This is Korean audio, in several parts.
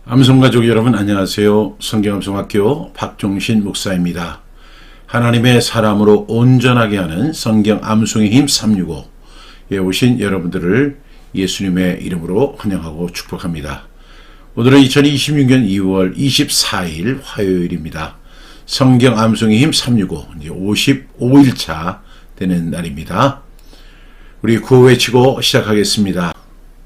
암송가족 여러분 안녕하세요. 성경암송학교 박종신 목사입니다. 하나님의 사람으로 온전하게 하는 성경 암송의 힘 365에 오신 여러분들을 예수님의 이름으로 환영하고 축복합니다. 오늘은 2026년 2월 24일 화요일입니다. 성경 암송의 힘 365 이제 55일차 되는 날입니다. 우리 구호 외치고 시작하겠습니다.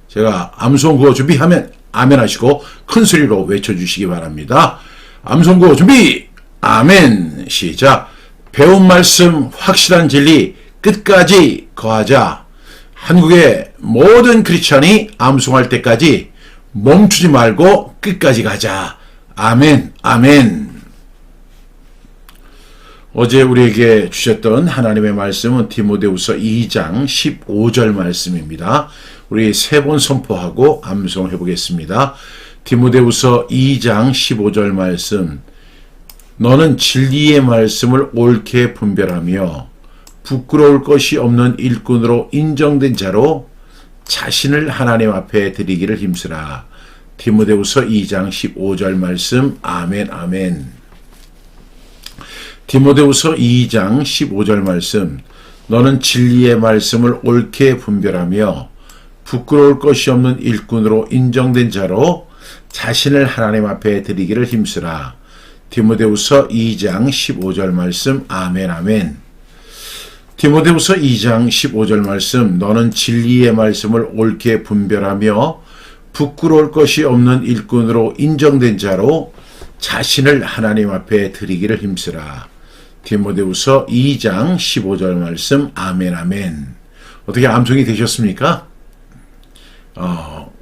제가 암송 구호 준비하면 아멘 하시고 큰 소리로 외쳐주시기 바랍니다. 암송 구호 준비! 아멘! 시작! 배운 말씀 확실한 진리 끝까지 거하자. 한국의 모든 크리스찬이 암송할 때까지 멈추지 말고 끝까지 가자. 아멘! 아멘! 어제 우리에게 주셨던 하나님의 말씀은 디모데후서 2장 15절 말씀입니다. 우리 세 번 선포하고 암송해 보겠습니다. 디모데후서 2장 15절 말씀. 너는 진리의 말씀을 옳게 분별하며 부끄러울 것이 없는 일꾼으로 인정된 자로 자신을 하나님 앞에 드리기를 힘쓰라. 디모데후서 2장 15절 말씀. 아멘 아멘. 디모데후서 2장 15절 말씀. 너는 진리의 말씀을 옳게 분별하며 부끄러울 것이 없는 일꾼으로 인정된 자로 자신을 하나님 앞에 드리기를 힘쓰라. 디모데후서 2장 15절 말씀. 아멘 아멘. 디모데후서 2장 15절 말씀. 너는 진리의 말씀을 옳게 분별하며 부끄러울 것이 없는 일꾼으로 인정된 자로 자신을 하나님 앞에 드리기를 힘쓰라. 디모데후서 2장 15절 말씀. 아멘 아멘. 어떻게 암송이 되셨습니까?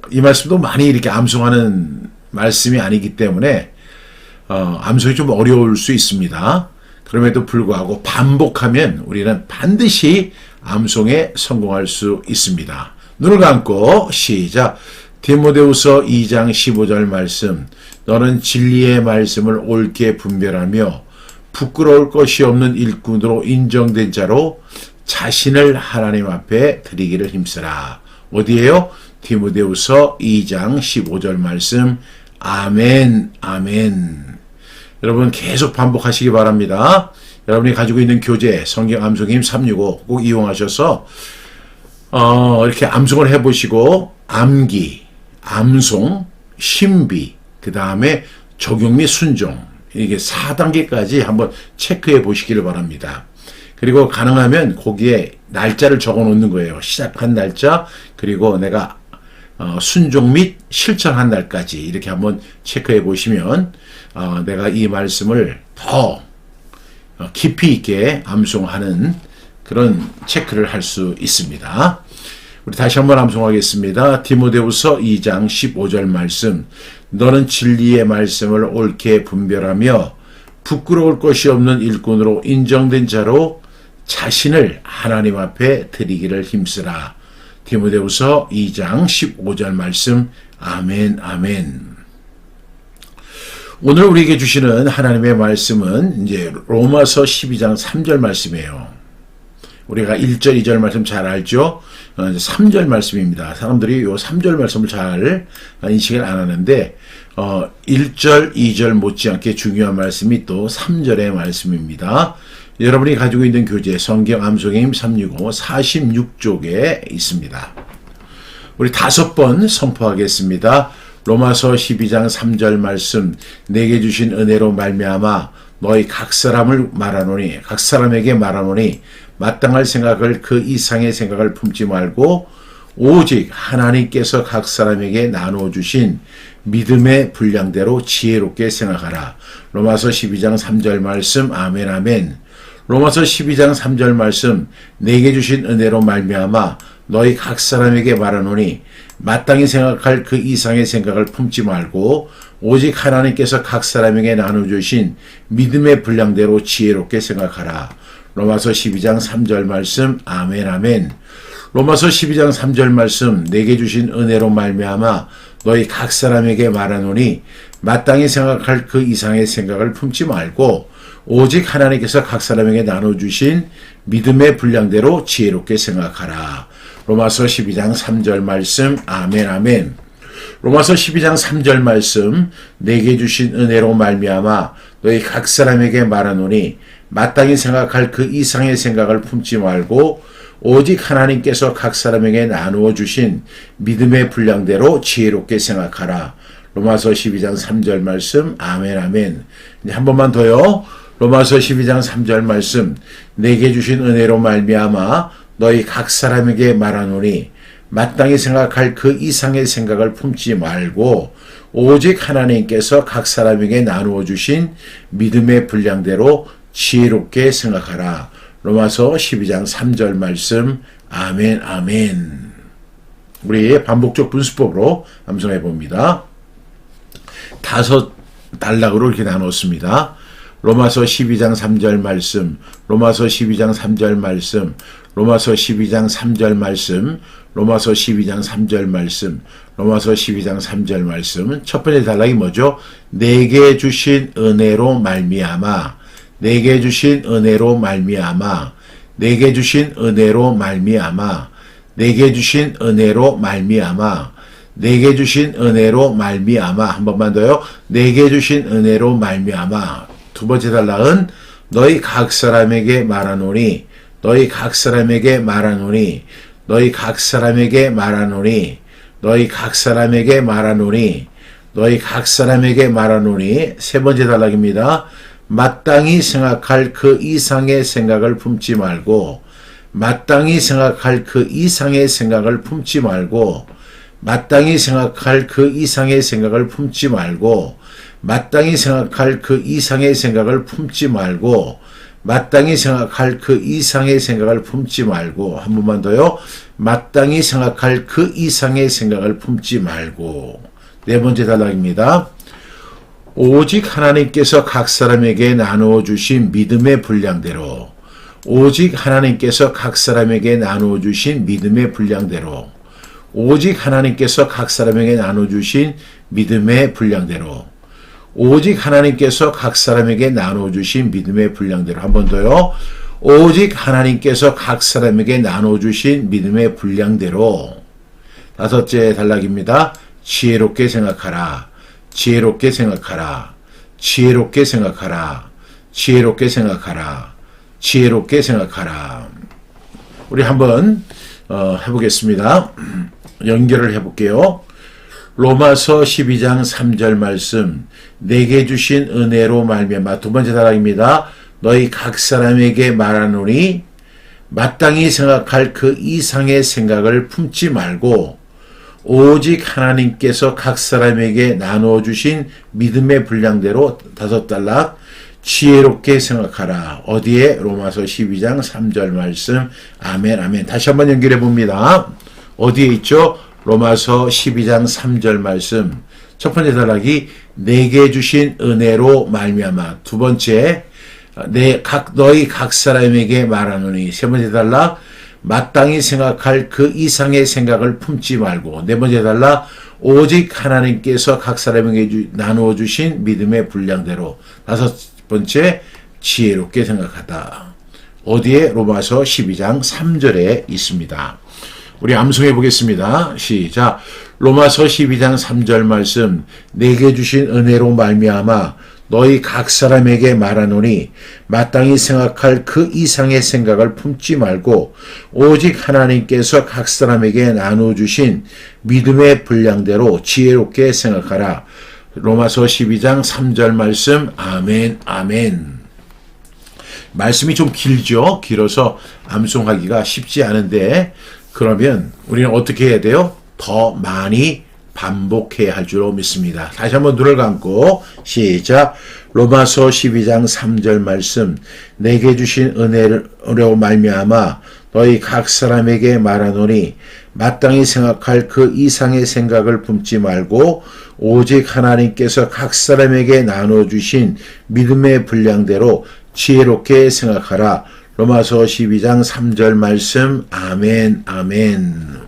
이 말씀도 많이 이렇게 암송하는 말씀이 아니기 때문에 암송이 좀 어려울 수 있습니다. 그럼에도 불구하고 반복하면 우리는 반드시 암송에 성공할 수 있습니다. 눈을 감고 시작. 디모데후서 2장 15절 말씀. 너는 진리의 말씀을 옳게 분별하며 부끄러울 것이 없는 일꾼으로 인정된 자로 자신을 하나님 앞에 드리기를 힘쓰라. 어디에요? 디모데후서 2장 15절 말씀. 아멘 아멘. 여러분 계속 반복하시기 바랍니다. 여러분이 가지고 있는 교재 성경 암송의 힘 365 꼭 이용하셔서 이렇게 암송을 해보시고 암기, 암송, 신비, 그 다음에 적용 및 순종 이게 4단계까지 한번 체크해 보시기를 바랍니다. 그리고 가능하면 거기에 날짜를 적어 놓는 거예요. 시작한 날짜, 그리고 내가 순종 및 실천한 날까지 이렇게 한번 체크해 보시면 내가 이 말씀을 더 깊이 있게 암송하는 그런 체크를 할 수 있습니다. 우리 다시 한번 암송하겠습니다. 디모데후서 2장 15절 말씀. 너는 진리의 말씀을 옳게 분별하며 부끄러울 것이 없는 일꾼으로 인정된 자로 자신을 하나님 앞에 드리기를 힘쓰라. 디모데후서 2장 15절 말씀. 아멘 아멘. 오늘 우리에게 주시는 하나님의 말씀은 이제 로마서 12장 3절 말씀이에요. 우리가 1절, 2절 말씀 잘 알죠? 3절 말씀입니다. 사람들이 요 3절 말씀을 잘 인식을 안 하는데 1절, 2절 못지않게 중요한 말씀이 또 3절의 말씀입니다. 여러분이 가지고 있는 교재 성경 암송의 힘 365 46쪽에 있습니다. 우리 5번 선포하겠습니다. 로마서 12장 3절 말씀. 내게 주신 은혜로 말미암아 너희 각 사람에게 말하노니 마땅할 생각을 그 이상의 생각을 품지 말고 오직 하나님께서 각 사람에게 나눠주신 믿음의 분량대로 지혜롭게 생각하라. 로마서 12장 3절 말씀. 아멘 아멘. 로마서 12장 3절 말씀. 내게 주신 은혜로 말미암아 너희 각 사람에게 말하노니 마땅히 생각할 그 이상의 생각을 품지 말고 오직 하나님께서 각 사람에게 나눠주신 믿음의 분량대로 지혜롭게 생각하라. 로마서 12장 3절 말씀. 아멘 아멘. 로마서 12장 3절 말씀. 내게 주신 은혜로 말미암아 너희 각 사람에게 말하노니 마땅히 생각할 그 이상의 생각을 품지 말고 오직 하나님께서 각 사람에게 나눠주신 믿음의 분량대로 지혜롭게 생각하라. 로마서 12장 3절 말씀. 아멘 아멘. 로마서 12장 3절 말씀, 내게 주신 은혜로 말미암아 너희 각 사람에게 말하노니 마땅히 생각할 그 이상의 생각을 품지 말고 오직 하나님께서 각 사람에게 나누어 주신 믿음의 분량대로 지혜롭게 생각하라. 로마서 12장 3절 말씀. 아멘 아멘. 이제 한 번만 더요. 로마서 12장 3절 말씀, 내게 주신 은혜로 말미암아 너희 각 사람에게 말하노니 마땅히 생각할 그 이상의 생각을 품지 말고 오직 하나님께서 각 사람에게 나누어 주신 믿음의 분량대로 지혜롭게 생각하라. 로마서 12장 3절 말씀. 아멘 아멘. 우리 반복적 분수법으로 암송해 봅니다. 5 단락으로 이렇게 나눴습니다. 로마서 12장 3절 말씀, 로마서 12장 3절 말씀, 로마서 12장 3절 말씀, 로마서 12장 3절 말씀, 로마서 12장 3절 말씀. 첫 번째 단락이 뭐죠? 내게 주신 은혜로 말미암아, 내게 주신 은혜로 말미암아, 내게 주신 은혜로 말미암아, 내게 주신 은혜로 말미암아, 내게 주신 은혜로 말미암아. 한 번만 더요. 내게 주신 은혜로 말미암아. 두 번째 단락은 너희 각 사람에게 말하노니, 너희 각 사람에게 말하노니, 너희 각 사람에게 말하노니, 너희 각 사람에게 말하노니, 너희 각 사람에게 말하노니. 세 번째 단락입니다. 마땅히 생각할 그 이상의 생각을 품지 말고, 마땅히 생각할 그 이상의 생각을 품지 말고, 마땅히 생각할 그 이상의 생각을 품지 말고, 마땅히 생각할 그 이상의 생각을 품지 말고, 마땅히 생각할 그 이상의 생각을 품지 말고. 한 번만 더요. 마땅히 생각할 그 이상의 생각을 품지 말고. 네 번째 단락입니다. 오직 하나님께서 각 사람에게 나누어 주신 믿음의 분량대로, 오직 하나님께서 각 사람에게 나누어 주신 믿음의 분량대로, 오직 하나님께서 각 사람에게 나눠주신 믿음의 분량대로, 오직 하나님께서 각 사람에게 나눠주신 믿음의 분량대로. 한 번 더요. 오직 하나님께서 각 사람에게 나눠주신 믿음의 분량대로. 다섯째 단락입니다. 지혜롭게 생각하라, 지혜롭게 생각하라, 지혜롭게 생각하라, 지혜롭게 생각하라, 지혜롭게 생각하라. 우리 한번 해보겠습니다. 연결을 해볼게요. 로마서 12장 3절 말씀, 내게 주신 은혜로 말미암아. 두 번째 단락입니다. 너희 각 사람에게 말하노니 마땅히 생각할 그 이상의 생각을 품지 말고 오직 하나님께서 각 사람에게 나누어 주신 믿음의 분량대로. 다섯 단락, 지혜롭게 생각하라. 어디에? 로마서 12장 3절 말씀. 아멘 아멘. 다시 한번 연결해 봅니다. 어디에 있죠? 로마서 12장 3절 말씀. 첫 번째 단락이 내게 주신 은혜로 말미암아. 두 번째, 너희 각 사람에게 말하노니. 세 번째 단락, 마땅히 생각할 그 이상의 생각을 품지 말고. 네 번째 단락, 오직 하나님께서 각 사람에게 나누어 주신 믿음의 분량대로. 다섯 번째, 지혜롭게 생각하다. 어디에? 로마서 12장 3절에 있습니다. 우리 암송해 보겠습니다. 시작. 로마서 12장 3절 말씀, 내게 주신 은혜로 말미암아 너희 각 사람에게 말하노니 마땅히 생각할 그 이상의 생각을 품지 말고 오직 하나님께서 각 사람에게 나누어 주신 믿음의 분량대로 지혜롭게 생각하라. 로마서 12장 3절 말씀. 아멘 아멘. 말씀이 좀 길죠. 길어서 암송하기가 쉽지 않은데, 그러면 우리는 어떻게 해야 돼요? 더 많이 반복해야 할 줄로 믿습니다. 다시 한번 눈을 감고 시작. 로마서 12장 3절 말씀, 내게 주신 은혜로 말미암아 너희 각 사람에게 말하노니 마땅히 생각할 그 이상의 생각을 품지 말고 오직 하나님께서 각 사람에게 나눠 주신 믿음의 분량대로 지혜롭게 생각하라. 로마서 12장 3절 말씀. 아멘 아멘.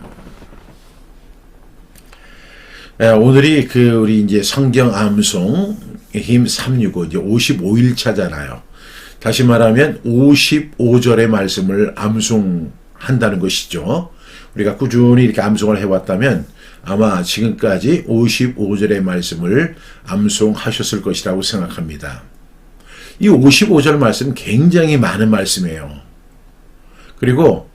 오늘이 우리 이제 성경 암송 힘 365 이제 55일 차잖아요. 다시 말하면 55절의 말씀을 암송한다는 것이죠. 우리가 꾸준히 이렇게 암송을 해왔다면 아마 지금까지 55절의 말씀을 암송하셨을 것이라고 생각합니다. 이 55절 말씀 굉장히 많은 말씀이에요. 그리고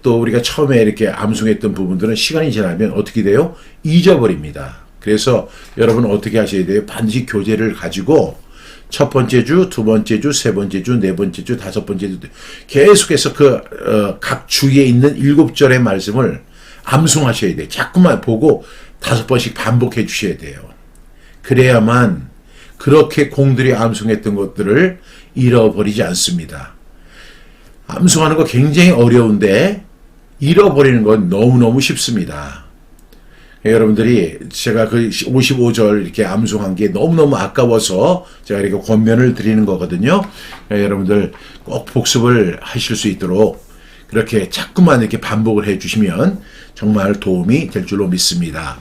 또 우리가 처음에 이렇게 암송했던 부분들은 시간이 지나면 어떻게 돼요? 잊어버립니다. 그래서 여러분 어떻게 하셔야 돼요? 반드시 교재를 가지고 첫 번째 주, 두 번째 주, 세 번째 주, 네 번째 주, 다섯 번째 주 계속해서 각 주에 있는 7절의 말씀을 암송하셔야 돼요. 자꾸만 보고 5번씩 반복해 주셔야 돼요. 그래야만 그렇게 공들이 암송했던 것들을 잃어버리지 않습니다. 암송하는 거 굉장히 어려운데 잃어버리는 건 너무너무 쉽습니다. 여러분들이 제가 그 55절 이렇게 암송한 게 너무너무 아까워서 제가 이렇게 권면을 드리는 거거든요. 여러분들 꼭 복습을 하실 수 있도록 그렇게 자꾸만 이렇게 반복을 해 주시면 정말 도움이 될 줄로 믿습니다.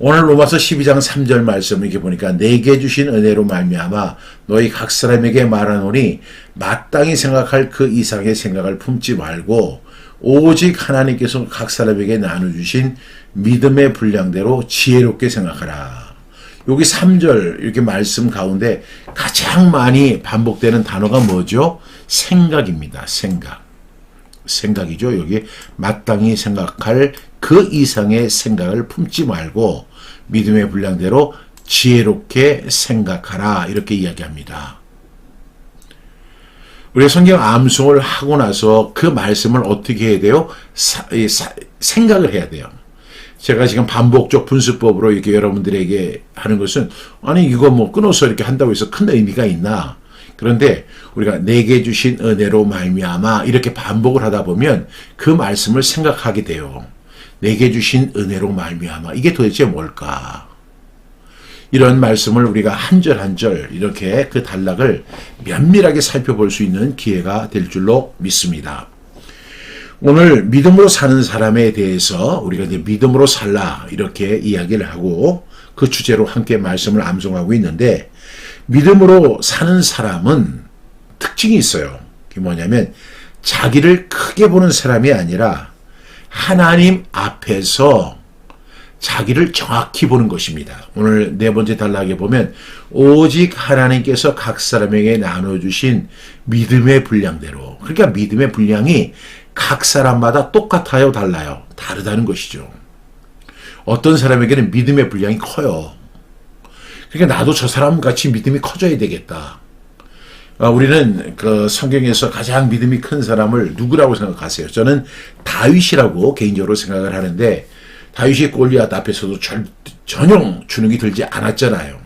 오늘 로마서 12장 3절 말씀 이렇게 보니까 내게 주신 은혜로 말미암아 너희 각 사람에게 말하노니 마땅히 생각할 그 이상의 생각을 품지 말고 오직 하나님께서 각 사람에게 나눠주신 믿음의 분량대로 지혜롭게 생각하라. 여기 3절 이렇게 말씀 가운데 가장 많이 반복되는 단어가 뭐죠? 생각입니다. 생각이죠. 여기 마땅히 생각할 그 이상의 생각을 품지 말고 믿음의 분량대로 지혜롭게 생각하라. 이렇게 이야기합니다. 우리가 성경 암송을 하고 나서 그 말씀을 어떻게 해야 돼요? 생각을 해야 돼요. 제가 지금 반복적 분수법으로 이렇게 여러분들에게 하는 것은 아니 이거 뭐 끊어서 이렇게 한다고 해서 큰 의미가 있나? 그런데 우리가 내게 주신 은혜로 말미암아 이렇게 반복을 하다 보면 그 말씀을 생각하게 돼요. 내게 주신 은혜로 말미암아 이게 도대체 뭘까? 이런 말씀을 우리가 한 절 한 절 이렇게 그 단락을 면밀하게 살펴볼 수 있는 기회가 될 줄로 믿습니다. 오늘 믿음으로 사는 사람에 대해서 우리가 이제 믿음으로 살라 이렇게 이야기를 하고 그 주제로 함께 말씀을 암송하고 있는데 믿음으로 사는 사람은 특징이 있어요. 그게 뭐냐면 자기를 크게 보는 사람이 아니라 하나님 앞에서 자기를 정확히 보는 것입니다. 오늘 네 번째 단락에 보면 오직 하나님께서 각 사람에게 나눠주신 믿음의 분량대로 그러니까 믿음의 분량이 각 사람마다 똑같아요? 달라요? 다르다는 것이죠. 어떤 사람에게는 믿음의 분량이 커요. 그러니까 나도 저 사람 같이 믿음이 커져야 되겠다. 우리는 그 성경에서 가장 믿음이 큰 사람을 누구라고 생각하세요? 저는 다윗이라고 개인적으로 생각을 하는데 다윗이 골리앗 앞에서도 전혀 주눅이 들지 않았잖아요.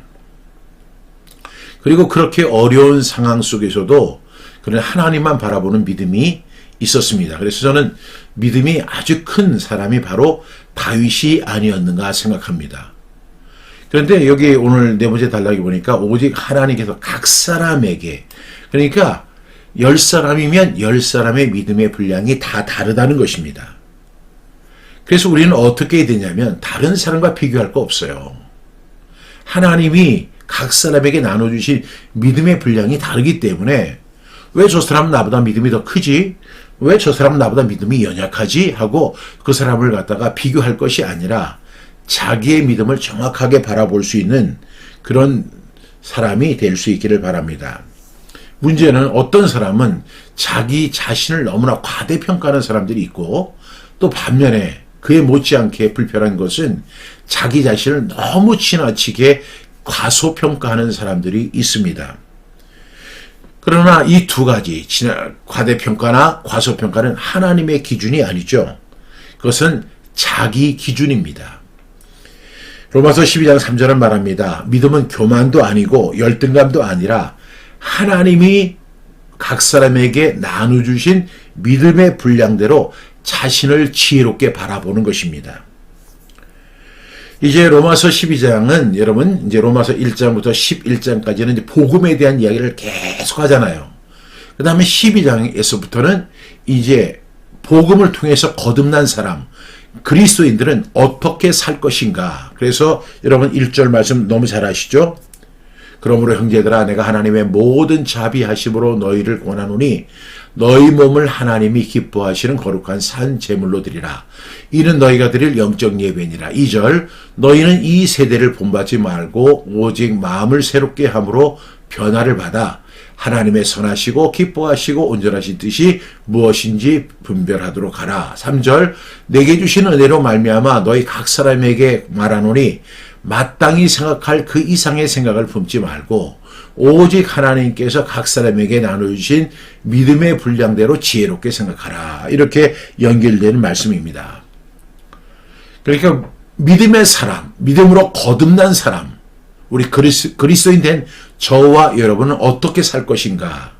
그리고 그렇게 어려운 상황 속에서도 그는 하나님만 바라보는 믿음이 있었습니다. 그래서 저는 믿음이 아주 큰 사람이 바로 다윗이 아니었는가 생각합니다. 그런데 여기 오늘 네 번째 단락에 보니까 오직 하나님께서 각 사람에게 그러니까 10사람이면 10사람의 믿음의 분량이 다 다르다는 것입니다. 그래서 우리는 어떻게 해야 되냐면 다른 사람과 비교할 거 없어요. 하나님이 각 사람에게 나눠주신 믿음의 분량이 다르기 때문에 왜 저 사람은 나보다 믿음이 더 크지? 왜 저 사람은 나보다 믿음이 연약하지? 하고 그 사람을 갖다가 비교할 것이 아니라 자기의 믿음을 정확하게 바라볼 수 있는 그런 사람이 될 수 있기를 바랍니다. 문제는 어떤 사람은 자기 자신을 너무나 과대평가하는 사람들이 있고 또 반면에 그에 못지않게 불편한 것은 자기 자신을 너무 지나치게 과소평가하는 사람들이 있습니다. 그러나 이 두 가지 과대평가나 과소평가는 하나님의 기준이 아니죠. 그것은 자기 기준입니다. 로마서 12장 3절은 말합니다. 믿음은 교만도 아니고 열등감도 아니라 하나님이 각 사람에게 나눠주신 믿음의 분량대로 자신을 지혜롭게 바라보는 것입니다. 이제 로마서 12장은 여러분 이제 로마서 1장부터 11장까지는 이제 복음에 대한 이야기를 계속 하잖아요. 그 다음에 12장에서부터는 이제 복음을 통해서 거듭난 사람, 그리스도인들은 어떻게 살 것인가. 그래서 여러분 1절 말씀 너무 잘 아시죠? 그러므로 형제들아 내가 하나님의 모든 자비하심으로 너희를 권하노니 너희 몸을 하나님이 기뻐하시는 거룩한 산 제물로 드리라. 이는 너희가 드릴 영적 예배니라. 2절 너희는 이 세대를 본받지 말고 오직 마음을 새롭게 함으로 변화를 받아 하나님의 선하시고 기뻐하시고 온전하신 뜻이 무엇인지 분별하도록 하라. 3절 내게 주신 은혜로 말미암아 너희 각 사람에게 말하노니 마땅히 생각할 그 이상의 생각을 품지 말고 오직 하나님께서 각 사람에게 나눠주신 믿음의 분량대로 지혜롭게 생각하라. 이렇게 연결되는 말씀입니다. 그러니까 믿음의 사람, 믿음으로 거듭난 사람, 우리 그리스도인 된 저와 여러분은 어떻게 살 것인가?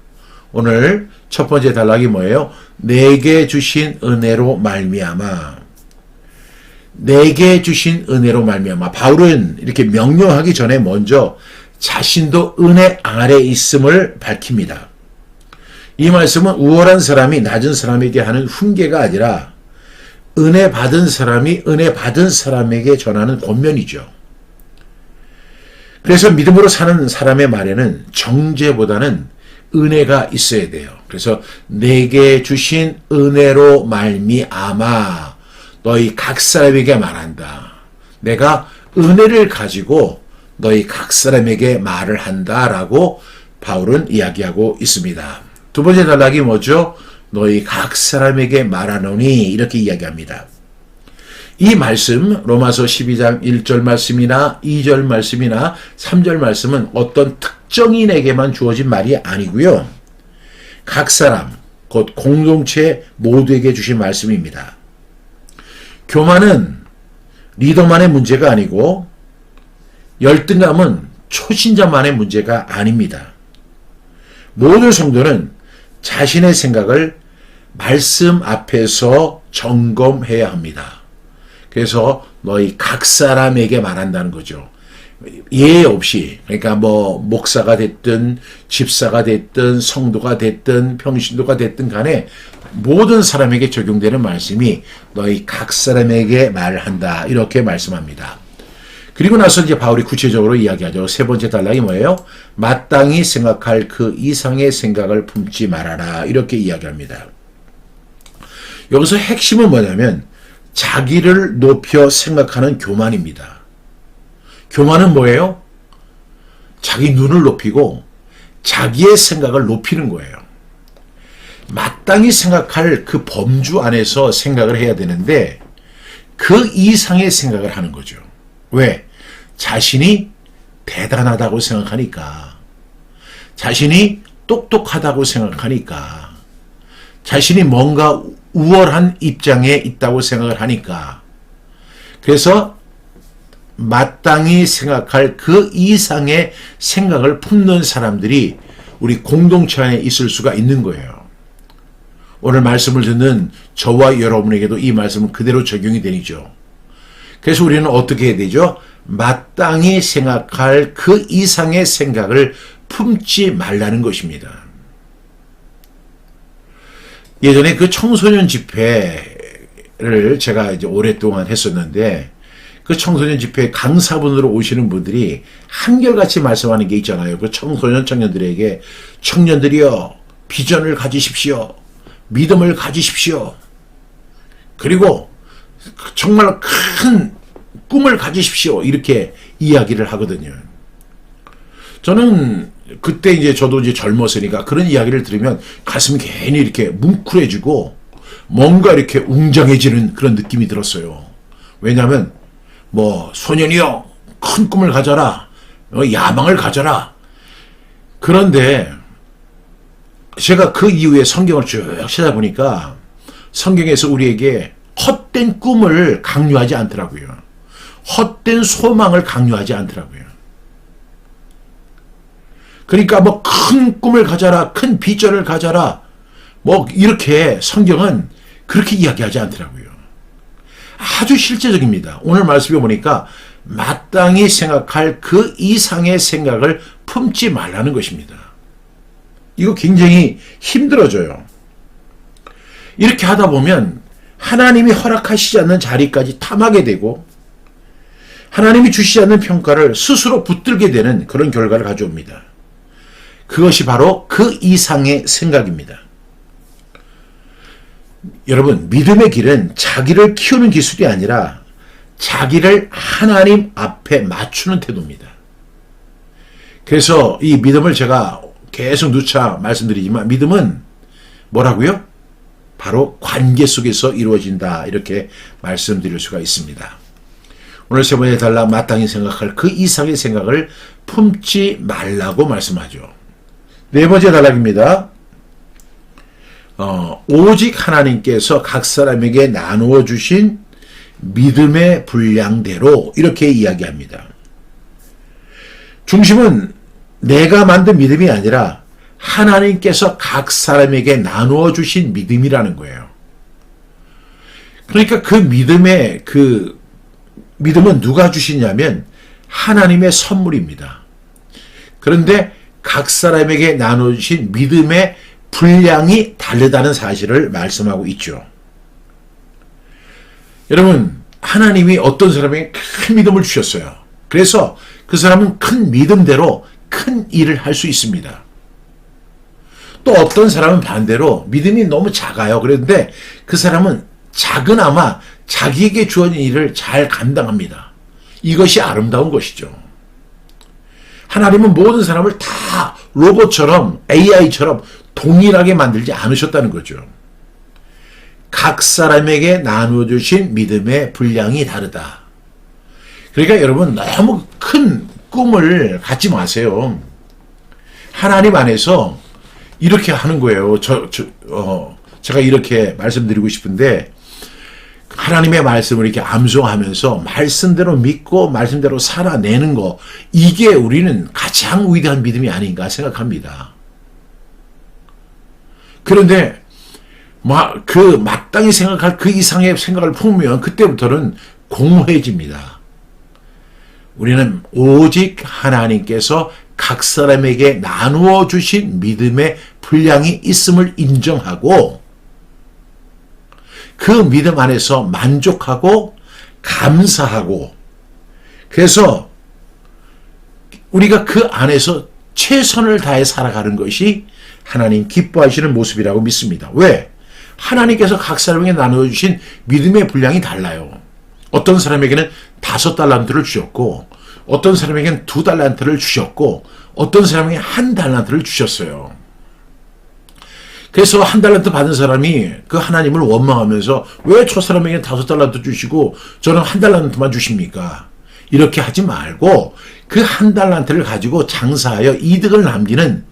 오늘 첫 번째 단락이 뭐예요? 내게 주신 은혜로 말미암아. 내게 주신 은혜로 말미암아. 바울은 이렇게 명령하기 전에 먼저 자신도 은혜 아래 있음을 밝힙니다. 이 말씀은 우월한 사람이 낮은 사람에게 하는 훈계가 아니라 은혜 받은 사람이 은혜 받은 사람에게 전하는 권면이죠. 그래서 믿음으로 사는 사람의 말에는 정죄보다는 은혜가 있어야 돼요. 그래서 내게 주신 은혜로 말미암아 너희 각 사람에게 말한다. 내가 은혜를 가지고 너희 각 사람에게 말을 한다라고 바울은 이야기하고 있습니다. 두 번째 단락이 뭐죠? 너희 각 사람에게 말하노니 이렇게 이야기합니다. 이 말씀 로마서 12장 1절 말씀이나 2절 말씀이나 3절 말씀은 어떤 특정인에게만 주어진 말이 아니고요. 각 사람, 곧 공동체 모두에게 주신 말씀입니다. 교만은 리더만의 문제가 아니고 열등감은 초신자만의 문제가 아닙니다. 모든 성도는 자신의 생각을 말씀 앞에서 점검해야 합니다. 그래서 너희 각 사람에게 말한다는 거죠. 예외 없이, 그러니까 뭐 목사가 됐든 집사가 됐든 성도가 됐든 평신도가 됐든 간에 모든 사람에게 적용되는 말씀이 너희 각 사람에게 말한다 이렇게 말씀합니다. 그리고 나서 이제 바울이 구체적으로 이야기하죠. 세 번째 단락이 뭐예요? 마땅히 생각할 그 이상의 생각을 품지 말아라 이렇게 이야기합니다. 여기서 핵심은 뭐냐면 자기를 높여 생각하는 교만입니다. 교만은 뭐예요? 자기 눈을 높이고 자기의 생각을 높이는 거예요. 마땅히 생각할 그 범주 안에서 생각을 해야 되는데 그 이상의 생각을 하는 거죠. 왜? 자신이 대단하다고 생각하니까, 자신이 똑똑하다고 생각하니까, 자신이 뭔가 우월한 입장에 있다고 생각을 하니까, 그래서 마땅히 생각할 그 이상의 생각을 품는 사람들이 우리 공동체 안에 있을 수가 있는 거예요. 오늘 말씀을 듣는 저와 여러분에게도 이 말씀은 그대로 적용이 되죠. 그래서 우리는 어떻게 해야 되죠? 마땅히 생각할 그 이상의 생각을 품지 말라는 것입니다. 예전에 그 청소년 집회를 제가 이제 오랫동안 했었는데 그 청소년 집회 강사분으로 오시는 분들이 한결같이 말씀하는 게 있잖아요. 그 청년들에게 청년들이여 비전을 가지십시오. 믿음을 가지십시오. 그리고 정말 큰 꿈을 가지십시오. 이렇게 이야기를 하거든요. 저는 그때 이제 저도 이제 젊었으니까 그런 이야기를 들으면 가슴이 괜히 이렇게 뭉클해지고 뭔가 이렇게 웅장해지는 그런 느낌이 들었어요. 왜냐하면 뭐 소년이여 큰 꿈을 가져라. 야망을 가져라. 그런데 제가 그 이후에 성경을 쭉 찾아보니까 성경에서 우리에게 헛된 꿈을 강요하지 않더라고요. 헛된 소망을 강요하지 않더라고요. 그러니까 뭐 큰 꿈을 가져라, 큰 비전을 가져라, 뭐 이렇게 성경은 그렇게 이야기하지 않더라고요. 아주 실제적입니다. 오늘 말씀에 보니까 마땅히 생각할 그 이상의 생각을 품지 말라는 것입니다. 이거 굉장히 힘들어져요. 이렇게 하다 보면 하나님이 허락하시지 않는 자리까지 탐하게 되고 하나님이 주시지 않는 평가를 스스로 붙들게 되는 그런 결과를 가져옵니다. 그것이 바로 그 이상의 생각입니다. 여러분, 믿음의 길은 자기를 키우는 기술이 아니라 자기를 하나님 앞에 맞추는 태도입니다. 그래서 이 믿음을 제가 계속 누차 말씀드리지만, 믿음은 뭐라고요? 바로 관계 속에서 이루어진다, 이렇게 말씀드릴 수가 있습니다. 오늘 세 번째 단락, 마땅히 생각할 그 이상의 생각을 품지 말라고 말씀하죠. 네 번째 단락입니다. 오직 하나님께서 각 사람에게 나누어 주신 믿음의 분량대로, 이렇게 이야기합니다. 중심은 내가 만든 믿음이 아니라 하나님께서 각 사람에게 나누어 주신 믿음이라는 거예요. 그러니까 그 믿음은 누가 주시냐면 하나님의 선물입니다. 그런데 각 사람에게 나누어 주신 믿음의 분량이 다르다는 사실을 말씀하고 있죠. 여러분, 하나님이 어떤 사람에게 큰 믿음을 주셨어요. 그래서 그 사람은 큰 믿음대로 큰 일을 할 수 있습니다. 또 어떤 사람은 반대로 믿음이 너무 작아요. 그런데 그 사람은 작으나마 자기에게 주어진 일을 잘 감당합니다. 이것이 아름다운 것이죠. 하나님은 모든 사람을 다 로봇처럼, AI처럼 동일하게 만들지 않으셨다는 거죠. 각 사람에게 나누어 주신 믿음의 분량이 다르다. 그러니까 여러분, 너무 큰 꿈을 갖지 마세요. 하나님 안에서 이렇게 하는 거예요. 제가 이렇게 말씀드리고 싶은데, 하나님의 말씀을 이렇게 암송하면서 말씀대로 믿고 말씀대로 살아내는 거, 이게 우리는 가장 위대한 믿음이 아닌가 생각합니다. 그런데 마땅히 생각할 그 이상의 생각을 품으면 그때부터는 공허해집니다. 우리는 오직 하나님께서 각 사람에게 나누어 주신 믿음의 분량이 있음을 인정하고 그 믿음 안에서 만족하고 감사하고, 그래서 우리가 그 안에서 최선을 다해 살아가는 것이 하나님 기뻐하시는 모습이라고 믿습니다. 왜? 하나님께서 각 사람에게 나누어 주신 믿음의 분량이 달라요. 어떤 사람에게는 5달란트를 주셨고, 어떤 사람에게는 2달란트를 주셨고, 어떤 사람에게 1달란트를 주셨어요. 그래서 1달란트 받은 사람이 그 하나님을 원망하면서 왜 저 사람에게 5달란트 주시고 저는 1달란트만 주십니까? 이렇게 하지 말고 그 1달란트를 가지고 장사하여 이득을 남기는,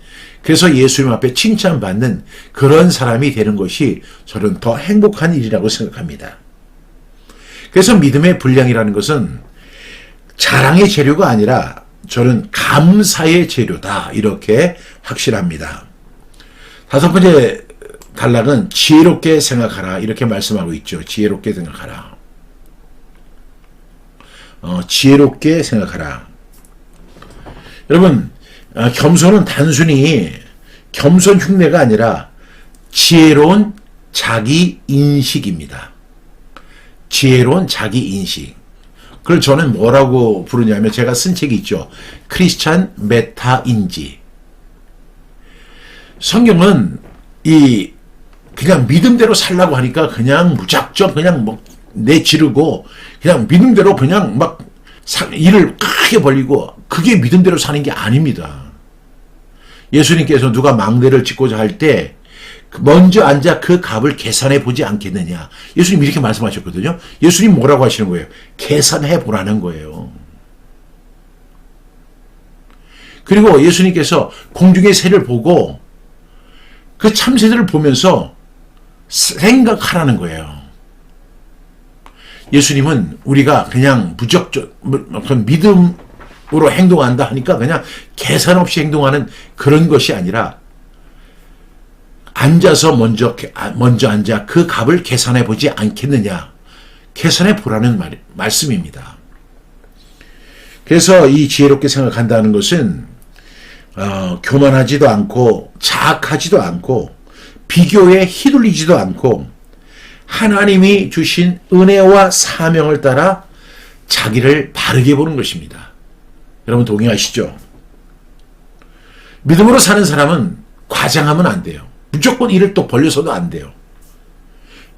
그래서 예수님 앞에 칭찬받는 그런 사람이 되는 것이 저는 더 행복한 일이라고 생각합니다. 그래서 믿음의 분량이라는 것은 자랑의 재료가 아니라 저는 감사의 재료다, 이렇게 확실합니다. 5번째 단락은 지혜롭게 생각하라, 이렇게 말씀하고 있죠. 지혜롭게 생각하라. 지혜롭게 생각하라. 여러분, 겸손은 단순히 겸손 흉내가 아니라 지혜로운 자기 인식입니다. 지혜로운 자기 인식. 그걸 저는 뭐라고 부르냐면, 제가 쓴 책이 있죠. 크리스찬 메타인지. 성경은 그냥 믿음대로 살라고 하니까 그냥 무작정 그냥 내지르고 그냥 믿음대로 그냥 막 일을 크게 벌리고, 그게 믿음대로 사는 게 아닙니다. 예수님께서 누가 망대를 짓고자 할 때 먼저 앉아 그 값을 계산해 보지 않겠느냐. 예수님 이렇게 말씀하셨거든요. 예수님 뭐라고 하시는 거예요? 계산해 보라는 거예요. 그리고 예수님께서 공중의 새를 보고 그 참새들을 보면서 생각하라는 거예요. 예수님은 우리가 그냥 무적적 믿음으로 행동한다 하니까 그냥 계산 없이 행동하는 그런 것이 아니라 앉아서 먼저 앉아 그 값을 계산해 보지 않겠느냐. 계산해 보라는 말씀입니다. 그래서 이 지혜롭게 생각한다는 것은 교만하지도 않고 자학하지도 않고 비교에 휘둘리지도 않고 하나님이 주신 은혜와 사명을 따라 자기를 바르게 보는 것입니다. 여러분 동의하시죠? 믿음으로 사는 사람은 과장하면 안 돼요. 무조건 일을 또 벌려서도 안 돼요.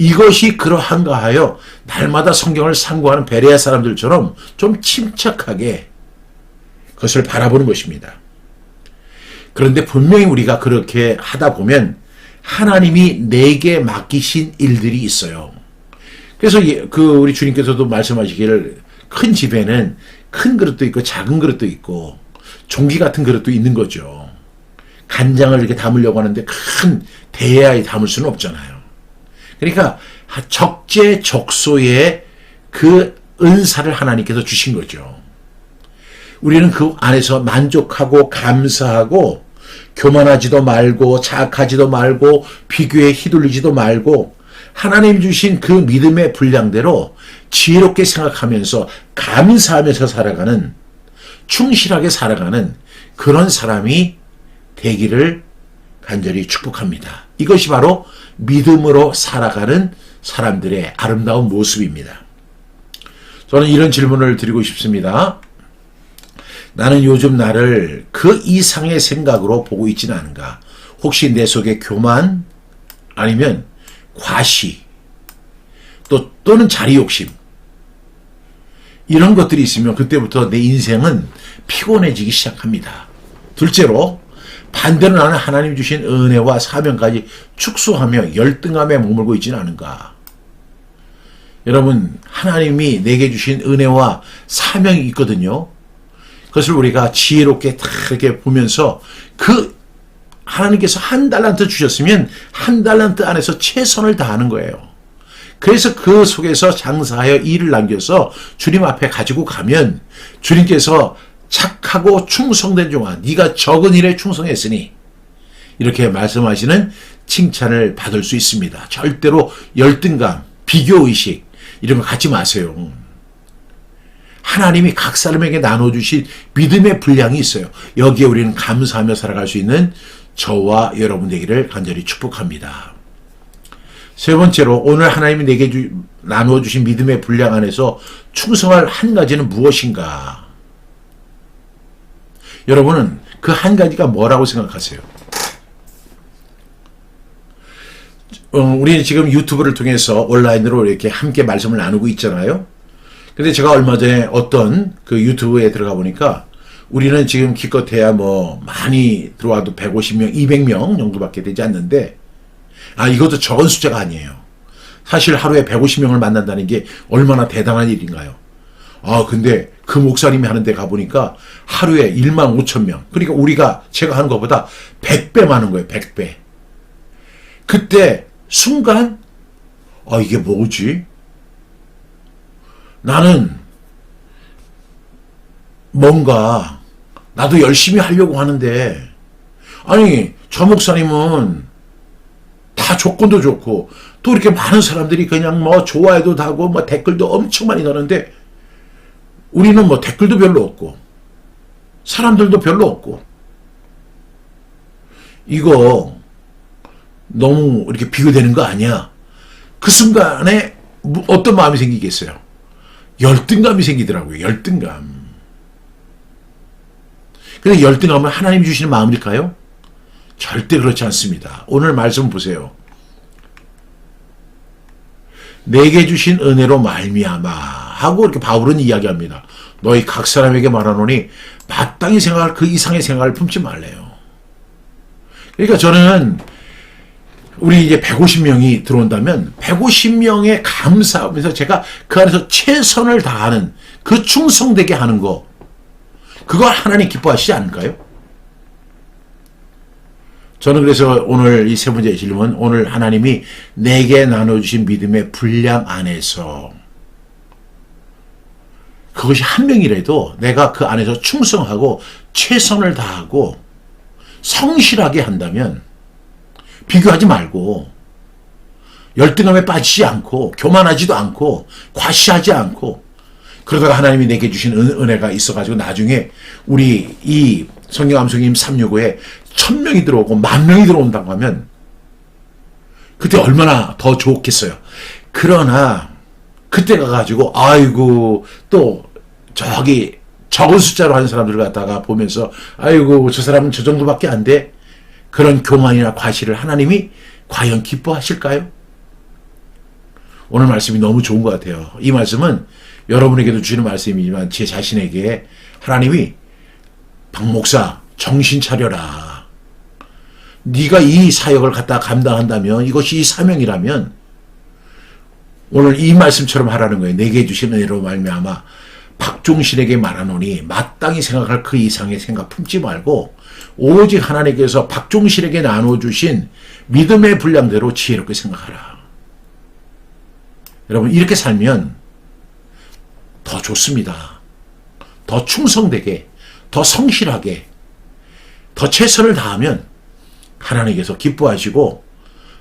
이것이 그러한가 하여 날마다 성경을 상고하는 베레아 사람들처럼 좀 침착하게 그것을 바라보는 것입니다. 그런데 분명히 우리가 그렇게 하다 보면 하나님이 내게 맡기신 일들이 있어요. 그래서 우리 주님께서도 말씀하시기를 큰 집에는 큰 그릇도 있고 작은 그릇도 있고 종기 같은 그릇도 있는 거죠. 간장을 이렇게 담으려고 하는데 큰 대야에 담을 수는 없잖아요. 그러니까 적재적소의 그 은사를 하나님께서 주신 거죠. 우리는 그 안에서 만족하고 감사하고 교만하지도 말고 자학하지도 말고 비교에 휘둘리지도 말고 하나님 주신 그 믿음의 분량대로 지혜롭게 생각하면서 감사하면서 살아가는, 충실하게 살아가는 그런 사람이 되기를 간절히 축복합니다. 이것이 바로 믿음으로 살아가는 사람들의 아름다운 모습입니다. 저는 이런 질문을 드리고 싶습니다. 나는 요즘 나를 그 이상의 생각으로 보고 있지는 않은가? 혹시 내 속에 교만, 아니면 과시, 또는 자리욕심, 이런 것들이 있으면 그때부터 내 인생은 피곤해지기 시작합니다. 둘째로, 반대로 나는 하나님 주신 은혜와 사명까지 축소하며 열등함에 머물고 있지는 않은가? 여러분, 하나님이 내게 주신 은혜와 사명이 있거든요. 그것을 우리가 지혜롭게 다 이렇게 보면서 하나님께서 한 달란트 주셨으면 한 달란트 안에서 최선을 다하는 거예요. 그래서 그 속에서 장사하여 일을 남겨서 주님 앞에 가지고 가면 주님께서 착하고 충성된 종아, 네가 적은 일에 충성했으니 이렇게 말씀하시는 칭찬을 받을 수 있습니다. 절대로 열등감, 비교의식 이런 거 갖지 마세요. 하나님이 각 사람에게 나눠주신 믿음의 분량이 있어요. 여기에 우리는 감사하며 살아갈 수 있는 저와 여러분 되기를 간절히 축복합니다. 세 번째로, 오늘 하나님이 내게 나누어주신 믿음의 분량 안에서 충성할 한 가지는 무엇인가? 여러분은 그 한 가지가 뭐라고 생각하세요? 우리는 지금 유튜브를 통해서 온라인으로 이렇게 함께 말씀을 나누고 있잖아요. 근데 제가 얼마 전에 어떤 그 유튜브에 들어가 보니까 우리는 지금 기껏해야 많이 들어와도 150명, 200명 정도밖에 되지 않는데, 이것도 적은 숫자가 아니에요. 사실 하루에 150명을 만난다는 게 얼마나 대단한 일인가요? 근데 그 목사님이 하는 데 가보니까 하루에 1만 5천 명. 그러니까 제가 하는 것보다 100배 많은 거예요, 100배. 그때 순간, 이게 뭐지? 나는 뭔가 나도 열심히 하려고 하는데, 아니 저 목사님은 다 조건도 좋고 또 이렇게 많은 사람들이 그냥 좋아해도 하고 댓글도 엄청 많이 다는데 우리는 댓글도 별로 없고 사람들도 별로 없고, 이거 너무 이렇게 비교되는 거 아니야? 그 순간에 어떤 마음이 생기겠어요? 열등감이 생기더라고요. 열등감. 근데 열등감은 하나님이 주시는 마음일까요? 절대 그렇지 않습니다. 오늘 말씀 보세요. 내게 주신 은혜로 말미암아 하고 이렇게 바울은 이야기합니다. 너희 각 사람에게 말하노니 마땅히 생각할 그 이상의 생각을 품지 말래요. 그러니까 저는 우리 이제 150명이 들어온다면 150명에 감사하면서 제가 그 안에서 최선을 다하는 그 충성되게 하는 거, 그거 하나님 기뻐하시지 않을까요? 저는 그래서 오늘 이 세 번째 질문, 오늘 하나님이 내게 나눠주신 믿음의 분량 안에서 그것이 한 명이라도 내가 그 안에서 충성하고 최선을 다하고 성실하게 한다면 비교하지 말고 열등감에 빠지지 않고 교만하지도 않고 과시하지 않고, 그러다가 하나님이 내게 주신 은혜가 있어가지고 나중에 우리 이 성경 암송님 365에 1000명이 들어오고 10,000명이 들어온다고 하면 그때 얼마나 더 좋겠어요. 그러나 그때 가가지고 아이고 또 저기 적은 숫자로 하는 사람들 갖다가 보면서 아이고 저 사람은 저 정도밖에 안 돼, 그런 교만이나 과시를 하나님이 과연 기뻐하실까요? 오늘 말씀이 너무 좋은 것 같아요. 이 말씀은 여러분에게도 주시는 말씀이지만 제 자신에게 하나님이 박 목사 정신 차려라. 네가 이 사역을 갖다 감당한다면 이것이 이 사명이라면 오늘 이 말씀처럼 하라는 거예요. 내게 주신 은혜로 말미암아 박종신에게 말하노니 마땅히 생각할 그 이상의 생각 품지 말고 오직 하나님께서 박종신에게 나눠주신 믿음의 분량대로 지혜롭게 생각하라. 여러분 이렇게 살면 더 좋습니다. 더 충성되게, 더 성실하게, 더 최선을 다하면 하나님께서 기뻐하시고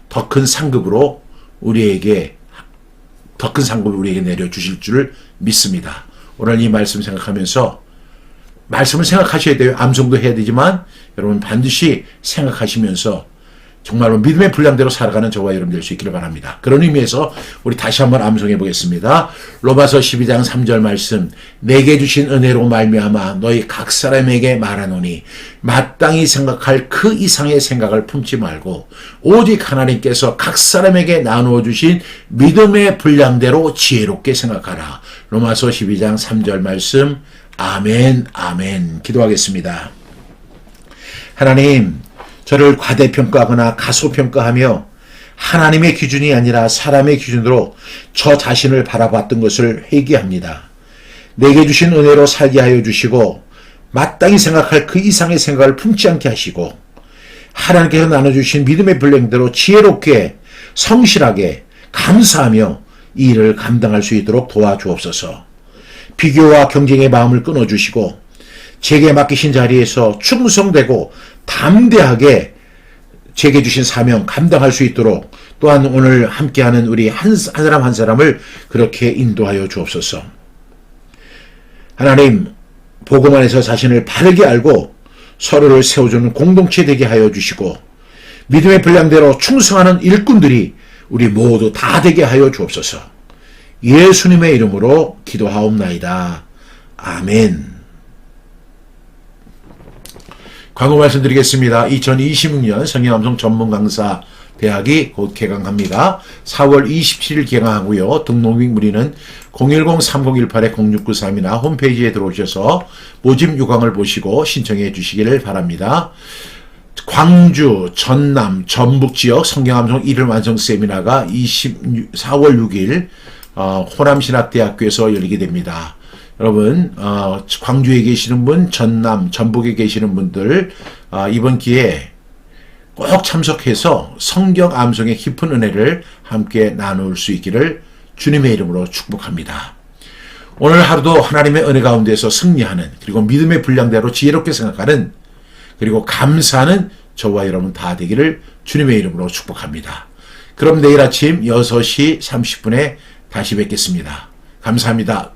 더 큰 상급으로 우리에게 내려주실 줄 믿습니다. 오늘 이 말씀 생각하면서 말씀을 생각하셔야 돼요. 암송도 해야 되지만 여러분 반드시 생각하시면서 정말로 믿음의 분량대로 살아가는 저와 여러분 될 수 있기를 바랍니다. 그런 의미에서 우리 다시 한번 암송해 보겠습니다. 로마서 12장 3절 말씀 내게 주신 은혜로 말미암아 너희 각 사람에게 말하노니 마땅히 생각할 그 이상의 생각을 품지 말고 오직 하나님께서 각 사람에게 나누어 주신 믿음의 분량대로 지혜롭게 생각하라. 로마서 12장 3절 말씀 아멘 아멘. 기도하겠습니다. 하나님 저를 과대평가하거나 가소평가하며 하나님의 기준이 아니라 사람의 기준으로 저 자신을 바라봤던 것을 회개합니다. 내게 주신 은혜로 살게 하여 주시고 마땅히 생각할 그 이상의 생각을 품지 않게 하시고 하나님께서 나눠주신 믿음의 분량대로 지혜롭게 성실하게 감사하며 이 일을 감당할 수 있도록 도와주옵소서. 비교와 경쟁의 마음을 끊어주시고 제게 맡기신 자리에서 충성되고 담대하게 제게 주신 사명 감당할 수 있도록 또한 오늘 함께하는 우리 한 사람 한 사람을 그렇게 인도하여 주옵소서. 하나님 복음 안에서 자신을 바르게 알고 서로를 세워주는 공동체 되게 하여 주시고 믿음의 분량대로 충성하는 일꾼들이 우리 모두 다 되게 하여 주옵소서. 예수님의 이름으로 기도하옵나이다. 아멘. 광고 말씀드리겠습니다. 2026년 성경암송 전문강사 대학이 곧 개강합니다. 4월 27일 개강하고요. 등록민 문의는 010-3018-0693이나 홈페이지에 들어오셔서 모집 요강을 보시고 신청해 주시기를 바랍니다. 광주, 전남, 전북 지역 성경암송 1일 완성 세미나가 4월 6일 호남신학대학교에서 열리게 됩니다. 여러분 광주에 계시는 분, 전남, 전북에 계시는 분들 이번 기회에 꼭 참석해서 성경 암송의 깊은 은혜를 함께 나눌 수 있기를 주님의 이름으로 축복합니다. 오늘 하루도 하나님의 은혜 가운데서 승리하는 그리고 믿음의 분량대로 지혜롭게 생각하는 그리고 감사하는 저와 여러분 다 되기를 주님의 이름으로 축복합니다. 그럼 내일 아침 6시 30분에 다시 뵙겠습니다. 감사합니다.